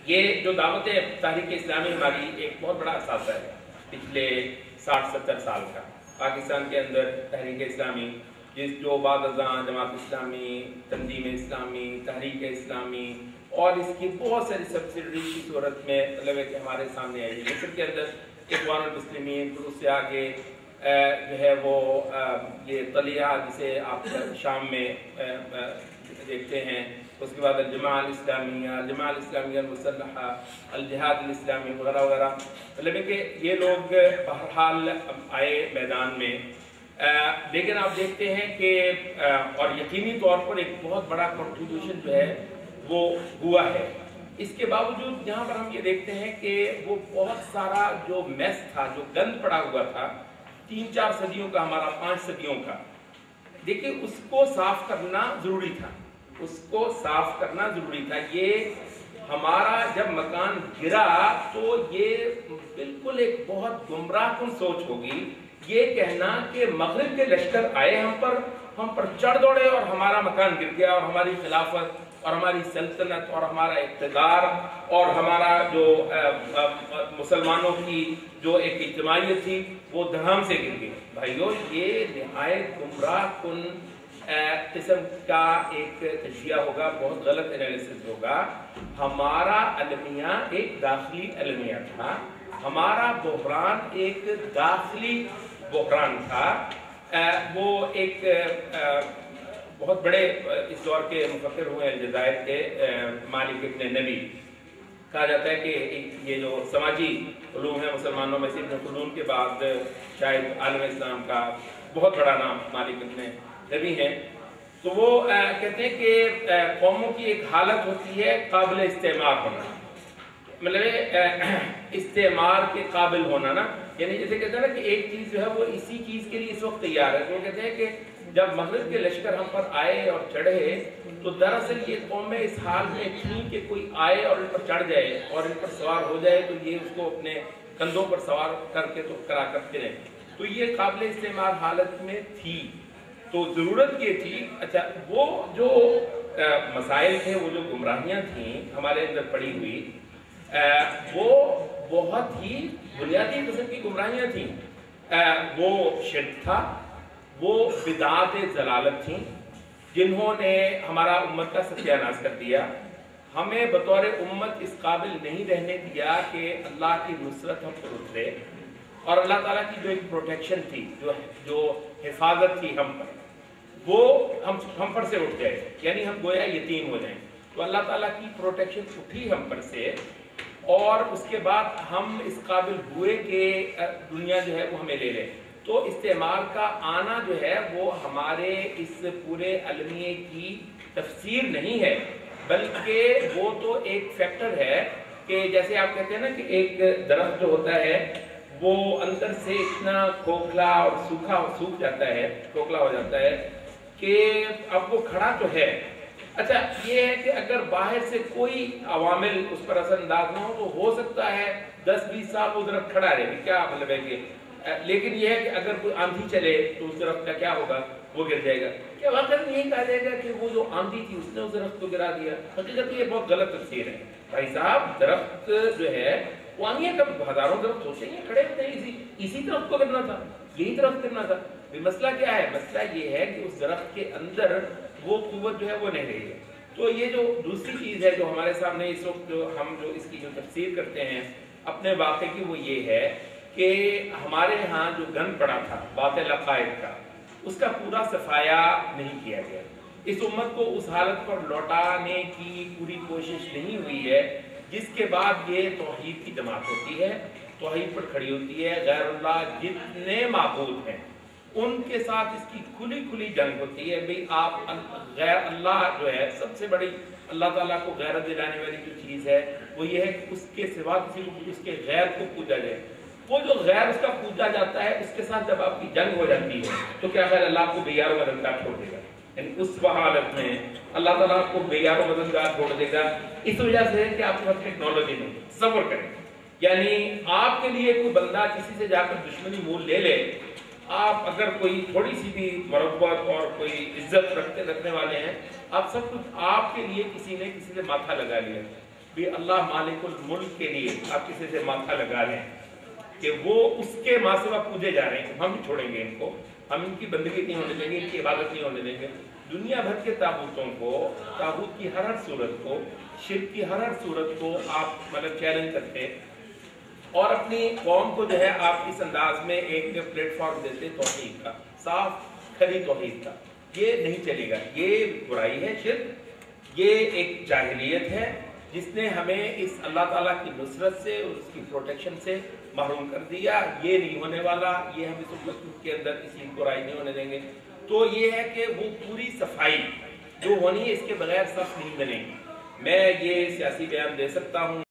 یہ جو دعوت تحریک اسلامی ہماری ایک بہت بڑا اثاثہ ہے پچھلے 60-70 سال کا پاکستان کے اندر تحریک اسلامی، جو بعد ازاں جماعت اسلامی، تنظیم اسلامی، تحریک اسلامی اور اس کی بہت ساری سبسڈری کی صورت میں مطلب ہے کہ ہمارے سامنے آئی ہے۔ مصر کے اندر اخوان المسلمین، پھر اس سے آگے جو ہے وہ یہ طلیعہ جسے آپ شام میں دیکھتے ہیں، اس کے بعد الجماعہ الاسلامیہ، الجماعہ الاسلامیہ المسلحہ، الجہاد الاسلامی وغیرہ وغیرہ، مطلب ہے کہ یہ لوگ بہرحال آئے میدان میں، لیکن آپ دیکھتے ہیں کہ اور یقینی طور پر ایک بہت بڑا کنٹریبیوشن جو ہے وہ ہوا ہے۔ اس کے باوجود یہاں پر ہم یہ دیکھتے ہیں کہ وہ بہت سارا جو میس تھا، جو گند پڑا ہوا تھا 3-4 صدیوں کا، ہمارا 5 صدیوں کا، دیکھیں اس کو صاف کرنا ضروری تھا، اس کو صاف کرنا ضروری تھا۔ یہ ہمارا جب مکان گرا تو یہ بالکل ایک بہت گمراہ کن سوچ ہوگی یہ کہنا کہ مغرب کے لشکر آئے ہم پر چڑھ دوڑے اور ہمارا مکان گر گیا اور ہماری خلافت اور ہماری سلطنت اور ہمارا اقتدار اور ہمارا جو مسلمانوں کی جو ایک اجتماعیت تھی وہ دھڑام سے گر گئی۔ بھائیو، یہ نہایت گمراہ کن قسم کا ایک تجزیہ ہوگا، بہت غلط انالیسس ہوگا۔ ہمارا المیہ ایک داخلی المیہ تھا، ہمارا بحران ایک داخلی بحران تھا۔ وہ ایک بہت بڑے اس دور کے مفکر ہوئے الجزائر کے مالک ابن نبی، کہا جاتا ہے کہ یہ جو سماجی علوم ہے مسلمانوں میں سے ابن خلدون کے بعد شاید عالم اسلام کا بہت بڑا نام مالک ابن نبی ہے، تو وہ کہتے ہیں کہ قوموں کی ایک حالت ہوتی ہے قابل استعمار ہونا، مطلب استعمار کے قابل ہونا نا، یعنی جیسے کہتے ہیں نا کہ ایک چیز جو ہے وہ اسی چیز کے لیے اس وقت تیار ہے۔ تو وہ کہتے ہیں کہ جب مغرب کے لشکر ہم پر آئے اور چڑھے تو دراصل یہ قومیں اس حال میں تھیں کہ کوئی آئے اور ان پر چڑھ جائے اور ان پر سوار ہو جائے تو یہ اس کو اپنے کندھوں پر سوار کر کے تو کرا کرتے رہے، تو یہ قابل استعمار حالت میں تھی۔ تو ضرورت یہ تھی، اچھا وہ جو مسائل تھے، وہ جو گمراہیاں تھیں ہمارے اندر پڑی ہوئی، وہ بہت ہی بنیادی قسم کی گمراہیاں تھیں۔ وہ شرک تھا، وہ بدعات ضلالت تھیں جنہوں نے ہمارا امت کا ستیاناش کر دیا، ہمیں بطور امت اس قابل نہیں رہنے دیا کہ اللہ کی نصرت ہم پر اترے، اور اللہ تعالیٰ کی جو ایک پروٹیکشن تھی، جو حفاظت تھی ہم پر، وہ ہم پر سے اٹھ جائے، یعنی ہم گویا یتیم ہو جائیں۔ تو اللہ تعالیٰ کی پروٹیکشن اٹھی ہم پر سے، اور اس کے بعد ہم اس قابل ہوئے کہ دنیا جو ہے وہ ہمیں لے لے۔ تو استعمار کا آنا جو ہے وہ ہمارے اس پورے المیے کی تفسیر نہیں ہے، بلکہ وہ تو ایک فیکٹر ہے کہ جیسے آپ کہتے ہیں نا کہ ایک درخت جو ہوتا ہے وہ اندر سے اتنا کھوکھلا اور سوکھ جاتا ہے، کھوکھلا ہو جاتا ہے کہ اب وہ کھڑا تو ہے۔ اچھا یہ ہے کہ اگر باہر سے کوئی عوامل اس پر اثر انداز نہ ہو تو ہو سکتا ہے 10-20 سال وہ درخت کھڑا رہے، کیا مطلب ہے کہ، لیکن یہ ہے کہ اگر کوئی آندھی چلے تو اس درخت کا کیا ہوگا، وہ گر جائے گا۔ کیا واقعی نہیں کہا جائے گا کہ وہ جو آندھی تھی اس نے اس درخت کو گرا دیا؟ حقیقت یہ بہت غلط تفسیر ہے بھائی صاحب۔ درخت جو ہے وہ آندھی کب، ہزاروں درخت ہوتے ہیں کھڑے ہوتے ہیں، اسی درخت کو گرنا تھا، یہی درخت گرنا تھا۔ مسئلہ کیا ہے؟ مسئلہ یہ ہے کہ اس درخت کے اندر وہ قوت جو ہے وہ نہیں رہی ہے۔ تو یہ جو دوسری چیز ہے جو ہمارے سامنے اس وقت جو اس کی جو تفسیر کرتے ہیں اپنے واقعے کی، وہ یہ ہے کہ ہمارے ہاں جو گند پڑا تھا باطل عقائد کا، اس کا پورا صفایا نہیں کیا گیا۔ اس امت کو اس حالت پر لوٹانے کی پوری کوشش نہیں ہوئی ہے جس کے بعد یہ توحید کی جماعت ہوتی ہے، توحید پر کھڑی ہوتی ہے، غیر اللہ جتنے معبود ہیں ان کے ساتھ اس کی کھلی جنگ ہوتی ہے۔ بھئی آپ غیر اللہ جو ہے سب سے بڑی اللہ تعالیٰ کو غیرت دلانے والی جو چیز ہے وہ یہ ہے کہ اس کے سوا کسی کو اس کے غیر کو پوجا جائے۔ وہ جو غیر اس کا پوجا جاتا ہے اس کے ساتھ جب آپ کی جنگ ہو جاتی ہے تو کیا خیر اللہ آپ کو بے یار و مددگار چھوڑ دے گا، یعنی اس حالت میں اللہ تعالیٰ آپ کو بے یار و مددگار چھوڑ دے گا۔ اس وجہ سے ہے کہ آپ کے پاس ٹیکنالوجی نہیں، تصور کریں، یعنی آپ کے لیے کوئی بندہ کسی سے جا کر دشمنی مول لے لے آپ اگر کوئی تھوڑی سی بھی مربت اور کوئی عزت رکھنے والے ہیں، آپ سب کچھ آپ کے لیے کسی نے کسی سے ماتھا لگا لیا بھی اللہ مالک الملک کے لیے آپ کسی سے ماتھا لگا لیں کہ وہ اس کے ماں سوا پوجے جا رہے ہیں، ہم نہیں چھوڑیں گے ان کو، ہم ان کی بندگی نہیں ہونے دیں گے، ان کی عبادت نہیں ہونے دیں گے۔ دنیا بھر کے تابوتوں کو، تابوت کی ہر صورت کو، شرک کی ہر صورت کو آپ مطلب چیلنج کرتے ہیں اور اپنی قوم کو جو ہے آپ اس انداز میں ایک پلیٹ فارم دیتے توحید کا، صاف کھلی توحید کا۔ یہ نہیں چلے گا، یہ برائی ہے، شرک، یہ ایک جاہلیت ہے جس نے ہمیں اس اللہ تعالیٰ کی نصرت سے اور اس کی پروٹیکشن سے محروم کر دیا۔ یہ نہیں ہونے والا، یہ ہم اس امت کے اندر کسی برائی نہیں ہونے دیں گے۔ تو یہ ہے کہ وہ پوری صفائی جو ہونی ہے اس کے بغیر صف نہیں بنے گی۔ میں یہ سیاسی بیان دے سکتا ہوں